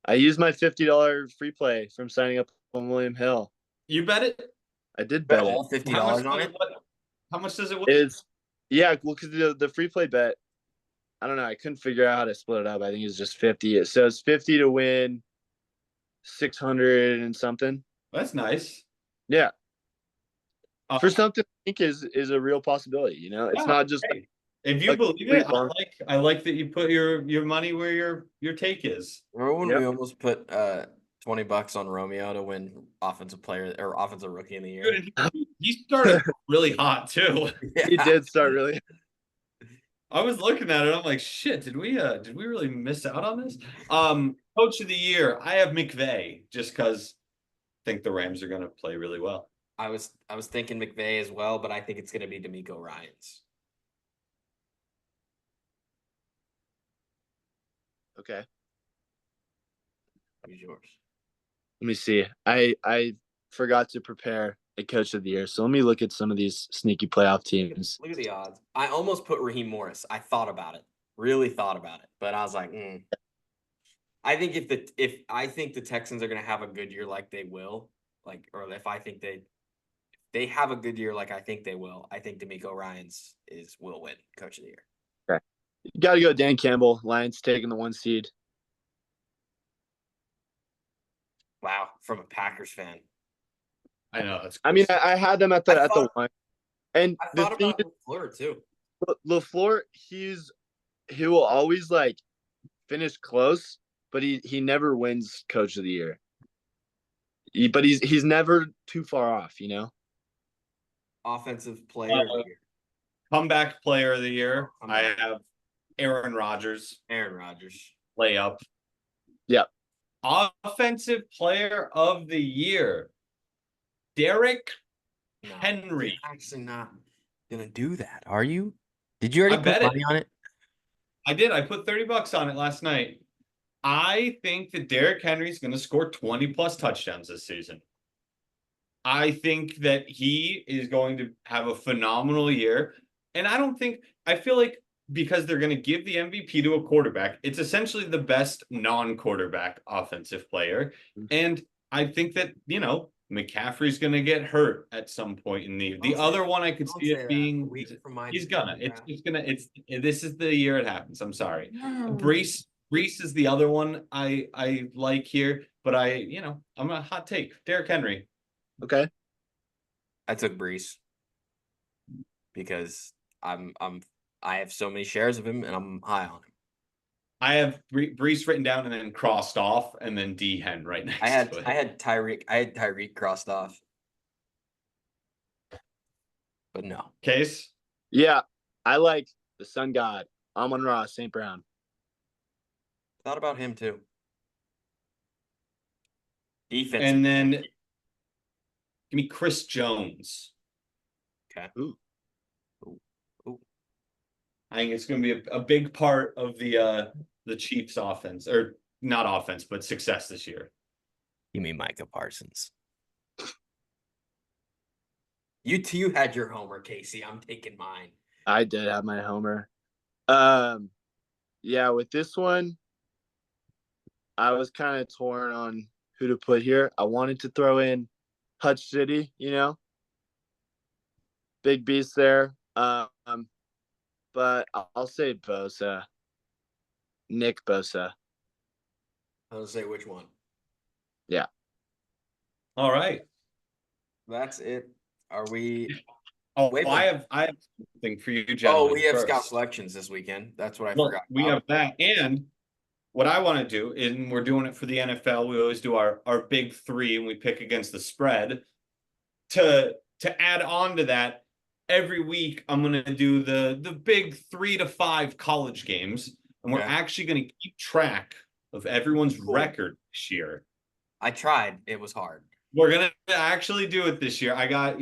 S3: I used my $50 free play from signing up on William Hill.
S2: You bet it?
S3: I did bet
S1: all
S3: it.
S1: $50 on it.
S2: How much does it win?
S3: Yeah, well, because the free play bet, I don't know. I couldn't figure out how to split it up. I think it was just 50. So it's 50 to win 600 and something.
S2: That's nice.
S3: Yeah. for something I think is a real possibility. You know, it's
S2: Yeah,
S3: not just
S2: hey, if you
S3: a
S2: believe
S3: complete
S2: it,
S3: bunk.
S2: I like that you put your money where your take is.
S1: Remember when
S3: Yep.
S1: we almost put $20 on Romeo to win offensive player or offensive rookie of the year?
S2: Dude, he started really hot too.
S3: He
S1: Yeah.
S3: did start really.
S2: I was looking at it, I'm like, shit, did we really miss out on this? Coach of the year, I have McVay, just because I think the Rams are gonna play really well.
S1: I was thinking McVay as well, but I think it's gonna be D'Amico Ryans.
S3: Okay.
S1: Who's yours?
S3: Let me see. I forgot to prepare a coach of the year, so let me look at some of these sneaky playoff teams.
S1: Look at the odds. I almost put Raheem Morris. I thought about it, really thought about it, but I was like, I think if I think the Texans are gonna have a good year like they will, or if I think they have a good year like I think they will, I think D'Amico Ryans will win coach of the year.
S3: Okay. You got to go Dan Campbell. Lions taking the 1 seed.
S1: Wow, from a Packers fan.
S2: I know that's.
S3: I mean, I had them at the
S1: I thought-
S3: 1, and
S1: I
S3: the
S1: thought
S3: thing
S1: about LaFleur too.
S3: LaFleur, he will always like finish close, but he never wins coach of the year. But he's never too far off, you know.
S1: Offensive player of the year.
S2: Comeback player of the year.
S1: Oh,
S2: I have Aaron Rodgers,
S1: Aaron Rodgers.
S2: layup.
S3: Yep.
S2: Offensive player of the year, Derrick
S1: No,
S2: Henry.
S1: you're actually not gonna do that, are you? Did you already
S2: I
S1: put
S2: bet it.
S1: money on it?
S2: I did. I put $30 on it last night. I think that Derrick Henry's going to score 20 plus touchdowns this season. I think that he is going to have a phenomenal year. And I feel like because they're going to give the MVP to a quarterback, it's essentially the best non-quarterback offensive player. And I think that, McCaffrey's going to get hurt at some point in the
S1: Don't say
S2: other
S1: that.
S2: one I could
S1: Don't
S2: see
S1: say
S2: it
S1: that.
S2: being
S1: A week from my
S2: he's gonna
S1: draft.
S2: this is the year it happens. I'm sorry. Brees is the other one I like here, but I'm a hot take. Derrick Henry.
S3: Okay.
S1: I took Brees because I have so many shares of him and I'm high on him.
S2: I have Brees written down and then crossed off, and then D Hen right next to it.
S1: I had Tyreek crossed off. But no.
S2: Case?
S3: Yeah, I like the Sun God, Amon-Ra St. Brown.
S1: Thought about him too. Defense.
S2: And then give me Chris Jones.
S1: Okay.
S3: Ooh.
S2: I think it's going to be a big part of the Chiefs offense, or not offense, but success this year.
S1: You mean Micah Parsons? You had your homer, Casey. I'm taking mine.
S3: I did have my homer. Yeah, with this one, I was kind of torn on who to put here. I wanted to throw in Hutch City, big beast there. But I'll say Bosa, Nick Bosa.
S1: I was gonna say which one.
S3: Yeah.
S2: All right.
S1: That's it. Are we?
S2: Oh,
S1: Wait,
S2: I have something for you, gentlemen.
S1: Oh, we have
S2: first.
S1: scout selections this weekend. That's what I
S2: Well,
S1: forgot.
S2: we have that, and what I want to do, and we're doing it for the NFL. We always do our big three, and we pick against the spread. To add on to that, every week I'm going to do the big 3 to 5 college games, and we're actually going to keep track of everyone's record this year.
S1: I tried. It was hard.
S2: We're gonna actually do it this year. I got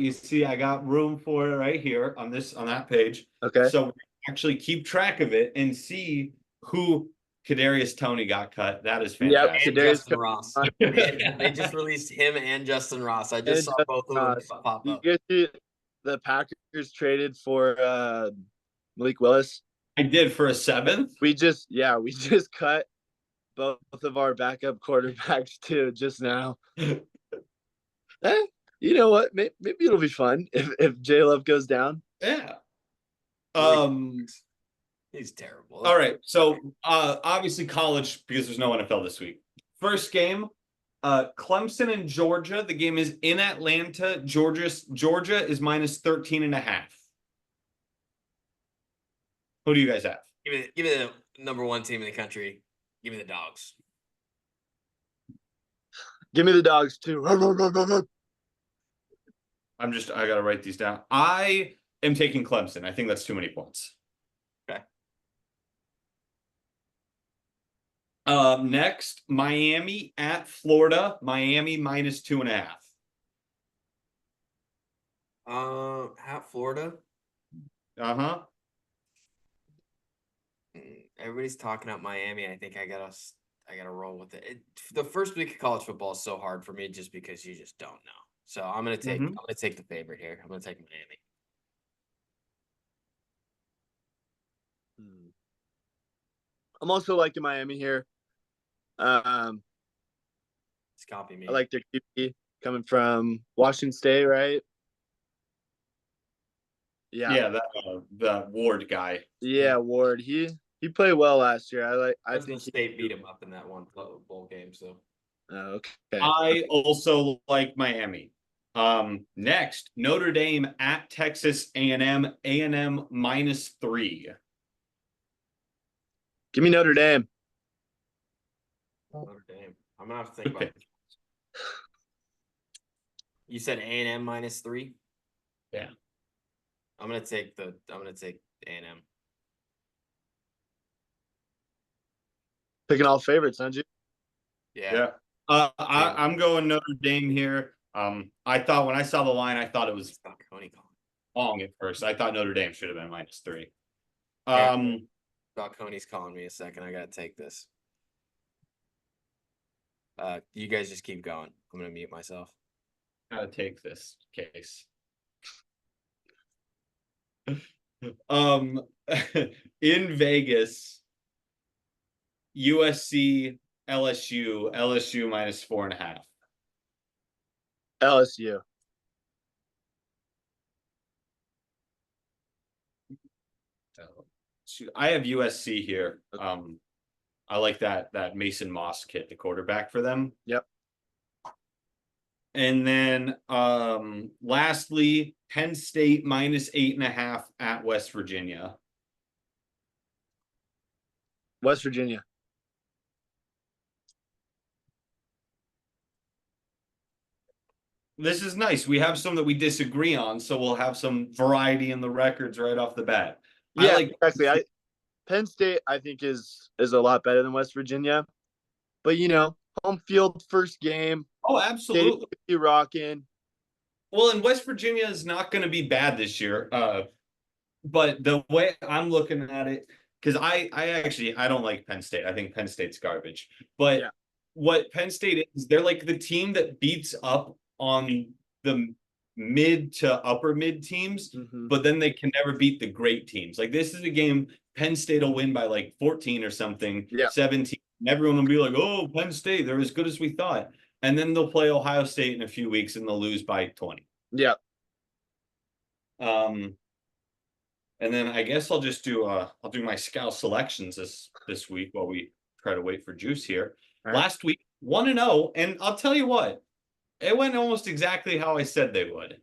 S2: room for it right here on that page.
S3: Okay.
S2: So we actually keep track of it and see who Kadarius Toney got cut. That is fantastic.
S1: And Justin Ross. They just released him and Justin Ross. I just saw both of them pop up.
S3: You guys see the Packers traded for Malik Willis?
S2: I did for a 7th.
S3: We just cut both of our backup quarterbacks too just now. You know what? Maybe it'll be fun if J Love goes down.
S2: Yeah.
S1: He's terrible.
S2: All right. So obviously college, because there's no NFL this week. First game, Clemson and Georgia. The game is in Atlanta. Georgia is minus 13.5. Who do you guys have?
S1: Give me the number one team in the country. Give me the Dogs.
S3: Give me the Dogs too.
S2: I gotta write these down. I am taking Clemson. I think that's too many points.
S1: Okay.
S2: Next, Miami at Florida. Miami minus 2.5.
S1: At Florida.
S2: Uh-huh.
S1: Everybody's talking about Miami. I think I gotta roll with it. The first week of college football is so hard for me just because you just don't know. So I'm gonna take the favorite here. I'm gonna take Miami.
S3: I'm also liking Miami here.
S1: It's copy me.
S3: I like their QB coming from Washington State, right?
S2: Yeah, that Ward guy.
S3: Yeah, Ward. He played well last year. I think
S1: State beat him up in that one bowl game. So
S3: okay.
S2: I also like Miami. Next, Notre Dame at Texas A&M. A&M minus 3.
S3: Give me Notre Dame.
S1: Notre Dame. I'm gonna have to think about it. You said A&M minus 3?
S2: Yeah.
S1: I'm gonna take A&M.
S3: Picking all favorites, aren't you?
S1: Yeah.
S2: I'm going Notre Dame here. I thought when I saw the line, I thought it was long at first. I thought Notre Dame should have been minus 3.
S1: Coney's calling me a second. I gotta take this. You guys just keep going. I'm gonna mute myself.
S2: Gotta take this case. In Vegas, USC, LSU minus 4.5.
S3: LSU.
S2: I have USC here. I like that Mason Moss kid, the quarterback for them.
S3: Yep.
S2: And then lastly, Penn State minus 8.5 at West Virginia.
S3: West Virginia.
S2: This is nice. We have some that we disagree on, so we'll have some variety in the records right off the bat.
S3: Yeah, exactly. Penn State, I think, is a lot better than West Virginia. But, home field first game.
S2: Oh, absolutely.
S3: Rocking.
S2: Well, and West Virginia is not going to be bad this year. But the way I'm looking at it, because I don't like Penn State. I think Penn State's garbage. But what Penn State is, they're like the team that beats up on the mid to upper mid teams, but then they can never beat the great teams. Like this is a game Penn State will win by like 14 or something, 17. And everyone will be like, oh, Penn State, they're as good as we thought. And then they'll play Ohio State in a few weeks and they'll lose by 20.
S3: Yeah.
S2: And then I guess I'll just do my scout selections this week while we try to wait for Juice here. Right. Last week, 1-0, and I'll tell you what, it went almost exactly how I said they would.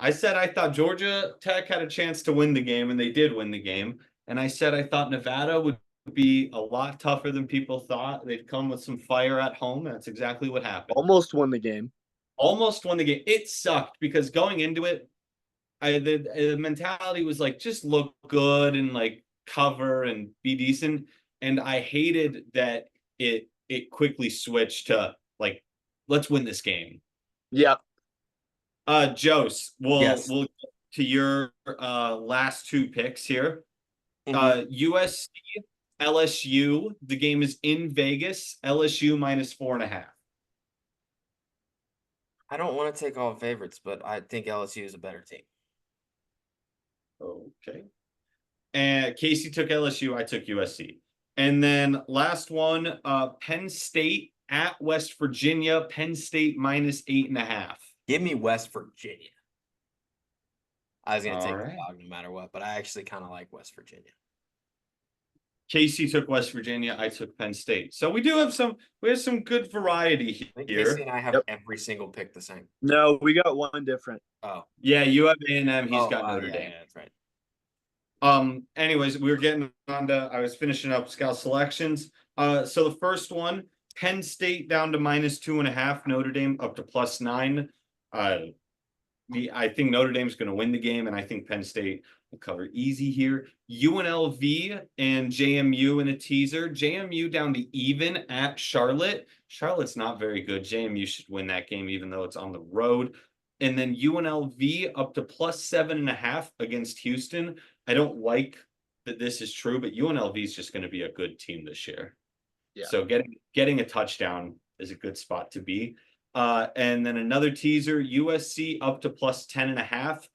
S2: I said I thought Georgia Tech had a chance to win the game, and they did win the game. And I said I thought Nevada would be a lot tougher than people thought. They'd come with some fire at home, and that's exactly what happened.
S3: Almost won the game.
S2: Almost won the game. It sucked because going into it, the mentality was like, just look good and like cover and be decent. And I hated that it quickly switched to like, let's win this game.
S3: Yep.
S2: Jose, we'll get to your last two picks here. USC, LSU. The game is in Vegas. LSU minus 4.5.
S1: I don't want to take all favorites, but I think LSU is a better team.
S2: Okay. And Casey took LSU. I took USC. And then last one, Penn State at West Virginia. Penn State minus 8.5.
S1: Give me West Virginia. I was going to take the dog no matter what, but I actually kind of like West Virginia.
S2: Casey took West Virginia. I took Penn State. So we have some good variety
S1: I think Casey
S2: here.
S1: and I have
S3: Yep.
S1: every single pick the same.
S3: No, we got one different.
S1: Oh,
S2: Yeah, you have A&M. He's
S1: oh,
S2: got
S1: wow,
S2: Notre
S1: yeah,
S2: Dame.
S1: yeah, that's right.
S2: Anyways, we were getting on to, I was finishing up scout selections. So the first one, Penn State down to -2.5, Notre Dame up to +9. I think Notre Dame's going to win the game, and I think Penn State will cover easy here. UNLV and JMU in a teaser. JMU down to even at Charlotte. Charlotte's not very good. JMU should win that game, even though it's on the road. And then UNLV up to +7.5 against Houston. I don't like that this is true, but UNLV is just going to be a good team this year.
S3: Yeah.
S2: So getting a touchdown is a good spot to be. And then another teaser, USC up to +10.5.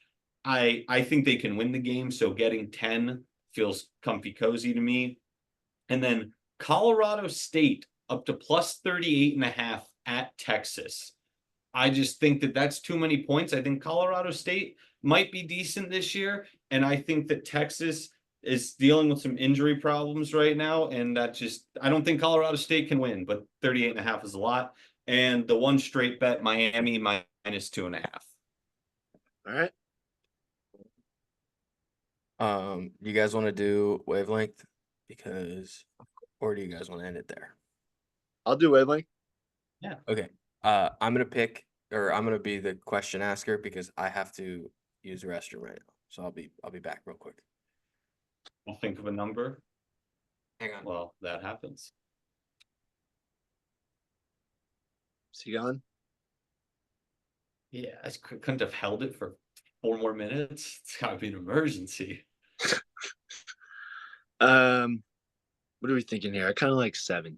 S2: I think they can win the game, so getting 10 feels comfy cozy to me. And then Colorado State up to +38.5 at Texas. I just think that that's too many points. I think Colorado State might be decent this year, and I think that Texas is dealing with some injury problems right now, and I don't think Colorado State can win, but 38.5 is a lot. And the one straight bet, Miami -2.5.
S3: All right.
S1: You guys want to do wavelength or do you guys want to end it there?
S3: I'll do wavelength.
S1: Okay. I'm gonna be the question asker because I have to use the restroom right now. So I'll be back real quick.
S2: I'll think of a number.
S1: Hang on.
S2: Well, that happens.
S3: Is he gone?
S2: Yeah, I couldn't have held it for 4 more minutes. It's gotta be an emergency.
S3: What are we thinking here? I kind of like 7.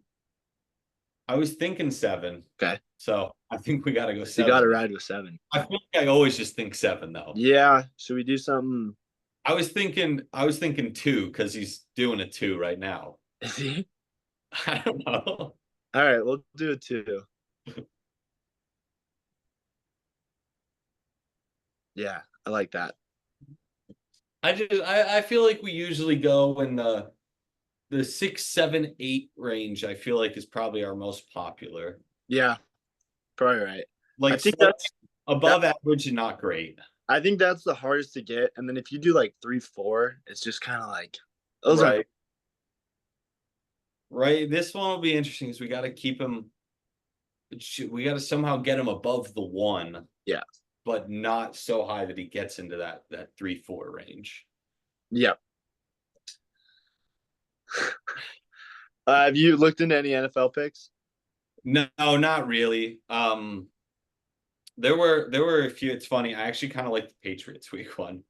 S2: I was thinking 7.
S3: Okay.
S2: So I think we gotta go
S3: You
S2: 7.
S3: got to ride with 7.
S2: I feel like I always just think 7 though.
S3: Yeah. Should we do something?
S2: I was thinking 2 because he's doing a 2 right now.
S3: Is he?
S2: I don't know.
S3: All right, we'll do it 2. Yeah, I like that.
S2: I feel like we usually go in the 6, 7, 8 range. I feel like is probably our most popular.
S3: Yeah, probably right.
S2: Like
S3: I think
S2: slightly
S3: that's
S2: above average and not great.
S3: I think that's the hardest to get. And then if you do like 3, 4, it's just kind of like those are
S2: Right. Right. This one will be interesting because we got to keep him. We got to somehow get him above the 1.
S3: Yeah.
S2: But not so high that he gets into that 3, 4 range.
S3: yeah. Have you looked into any NFL picks?
S2: No, not really. There were a few. It's funny. I actually kind of like the Patriots week 1.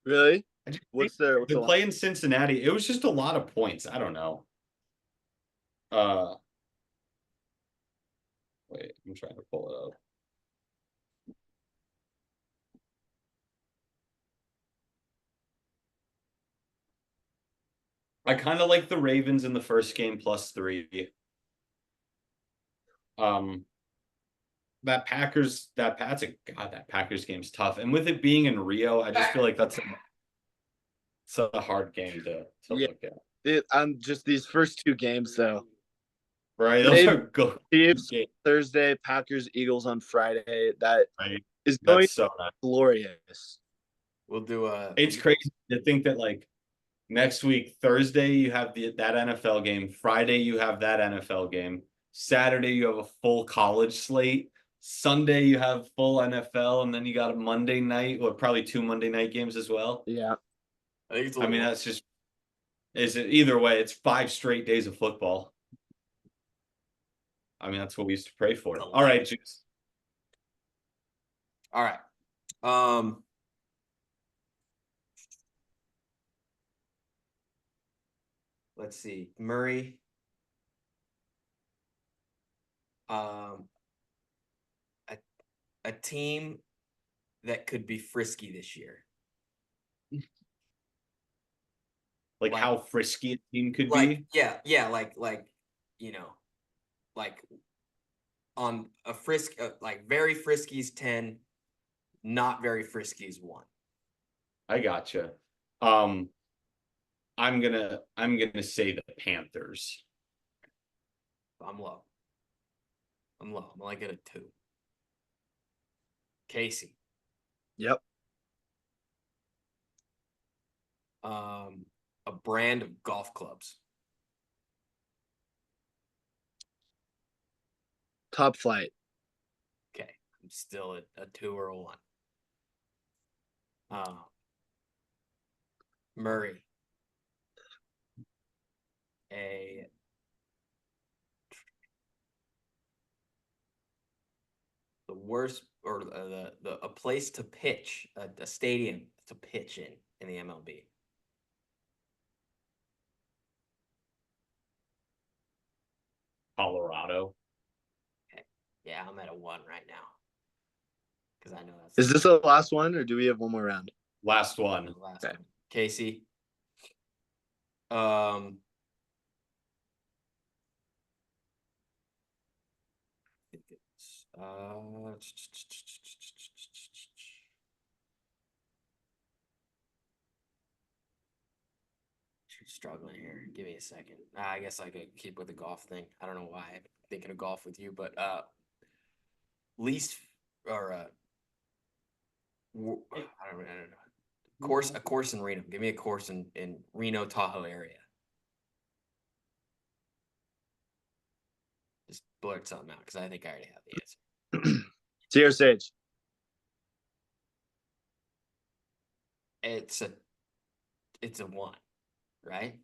S3: Really?
S2: I just
S3: What's their
S2: the play in Cincinnati? It was just a lot of points. I don't know. Wait, I'm trying to pull it up. I kind of like the Ravens in the first game +3. That Packers game's tough. And with it being in Rio, I just feel like it's a hard game to look at.
S3: I'm just these first 2 games though.
S2: Right. Those are good.
S3: Chiefs Thursday, Packers, Eagles on Friday. That
S2: Right.
S3: is going
S2: That's so nice.
S3: glorious.
S1: We'll do
S2: It's crazy to think that like next week, Thursday, you have that NFL game. Friday, you have that NFL game. Saturday, you have a full college slate. Sunday, you have full NFL, and then you got a Monday night, or probably 2 Monday night games as well.
S3: Yeah.
S2: I mean, that's just either way, it's 5 straight days of football. I mean, that's what we used to pray for. All right, Juice.
S1: All right. Let's see. Murray. A team that could be frisky this year.
S2: Like
S1: Like-
S2: how frisky a team could
S1: Like,
S2: be.
S1: yeah, like on a like very frisky's 10, not very frisky's 1.
S2: I gotcha. I'm gonna say the Panthers.
S1: I'm low. I'm like at a 2. Casey.
S3: Yep.
S1: A brand of golf clubs.
S3: Top Flight.
S1: Okay, I'm still at a 2 or a 1. Murray. The worst, or a place to pitch, a stadium to pitch in the MLB.
S2: Colorado.
S1: Yeah, I'm at a 1 right now. Because I know that's
S3: Is this the last one, or do we have one more round?
S2: Last one.
S1: the last
S3: Okay.
S1: one. Casey. I think it's struggling here. Give me a second. I guess I could keep with the golf thing. I don't know why I'm thinking of golf with you, but least or I don't know. A course in Reno. Give me a course in Reno, Tahoe area. Just blurt something out because I think I already have the answer.
S3: Sierra Sage.
S1: It's a 1, right?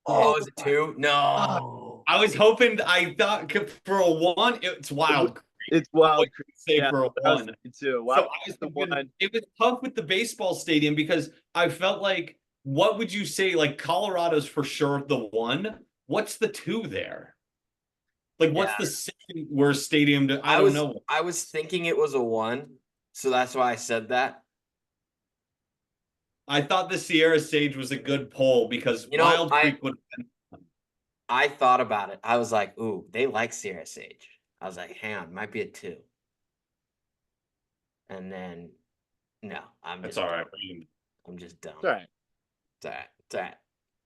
S1: Oh, is it 2? No.
S2: I was hoping. I thought for a 1, it's Wild.
S3: It's Wild
S2: Creek. Say
S3: Yeah,
S2: for a
S3: that was
S2: 1.
S3: too.
S2: So
S3: Wow.
S2: I was thinking, it was tough with the baseball stadium because I felt like, what would you say? Like Colorado's for sure the 1. What's the 2 there? Like, what's the second worst stadium? I don't know.
S1: I was thinking it was a 1, so that's why I said that.
S2: I thought the Sierra Sage was a good poll because Wild Creek would have been.
S1: I thought about it. I was like, ooh, they like Sierra Sage. I was like, hang on, might be a 2. And then, no,
S2: That's all right.
S1: I'm just dumb.
S3: All right.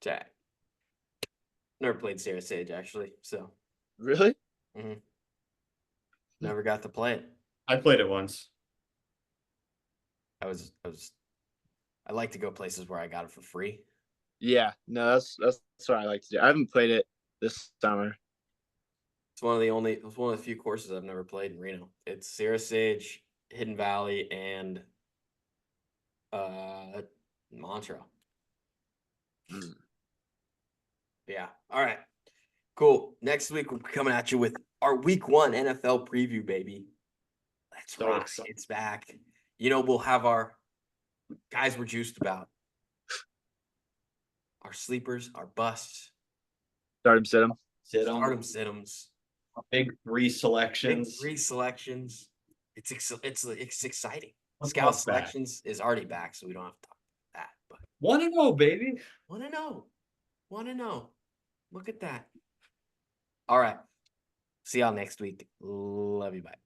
S1: Jack. Never played Sierra Sage actually, so
S3: Really?
S1: never got to play it.
S2: I played it once.
S1: I like to go places where I got it for free.
S3: Yeah. No, that's what I like to do. I haven't played it this summer.
S1: It's one of the few courses I've never played in Reno. It's Sierra Sage, Hidden Valley, and Montreux. Yeah. All right. Cool. Next week we're coming at you with our week 1 NFL preview, baby. Let's rock. It's back. We'll have our guys we're juiced about. Our sleepers, our busts.
S3: Start 'em, sit 'em.
S1: Sit-ems.
S2: Big 3 selections.
S1: It's exciting. Scout selections is already back, so we don't have to talk about that. But
S2: 1-0, baby.
S1: 1-0. Look at that. All right. See y'all next week. Love you. Bye.